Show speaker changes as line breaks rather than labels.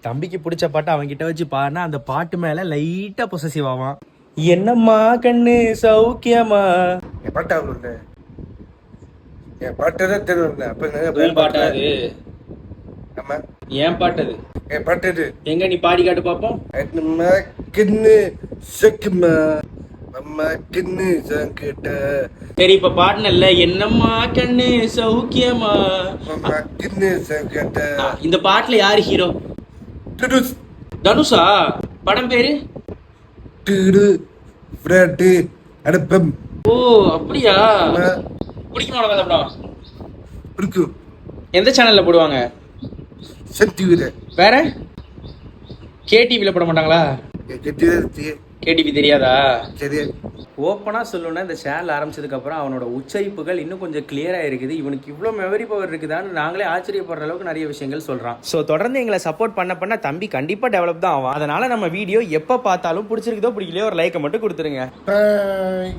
தம்பிக்கு பிடிச்ச பாட்டு அவன்கிட்ட வச்சு பாடினா அந்த பாட்டு மேல லைட்டா பொசசிவ் ஆவான். என்னம்மா கண்ணு சௌக்கியமா.
என் பாட்டா இல்லை, என் பாட்டு தான் தெரியல. அப்ப
பாட்டாது
ஆமா,
ஏன் பாட்டது
என் பாட்டு இது.
எங்க நீ பாடி காட்டு பாப்போம்.
அம்மா கிண்ணு சக்குமா, அம்மா கிண்ணு சங்கிட்ட,
சரி இப்ப பாடினல்ல என்னம்மா கண்ணு சௌக்கியமா.
அம்மா கிண்ணு சங்கிட்ட.
இந்த பாட்டுல யாரு ஹீரோ?
டுடுஸ்
தனுஷா? படம் பேரு?
டுடு ஃப்ரெட்டு அடப்பம்.
ஓ அப்படியா? பிடிக்குமா உனக்கு அந்த படம்?
பிடிக்கும்.
எந்த சேனல்ல போடுவாங்க?
சக்தி வீர
வேற கேடிவில போட மாட்டாங்களா?
கெட்டி
கேடிவி தெரியாதா?
சரியா.
ஓப்பனா சொல்லணும்னா இந்த சேனல் ஆரம்பிச்சதுக்கு அப்புறம் அவனோட உச்சரிப்புகள் இன்னும் கொஞ்சம் கிளியரா இருக்குது. இவனுக்கு இவ்வளோ மெமரி பவர் இருக்குதான்னு நாங்களே ஆச்சரியப்படுற அளவுக்கு நிறைய விஷயங்கள் சொல்றான். ஸோ தொடர்ந்து எங்களை சப்போர்ட் பண்ண தம்பி கண்டிப்பா டெவலப் தான் ஆகும். அதனால நம்ம வீடியோ எப்போ பார்த்தாலும் பிடிச்சிருக்குதோ பிடிக்கலையோ ஒரு லைக்கை மட்டும் கொடுத்துருங்க.
பாய்.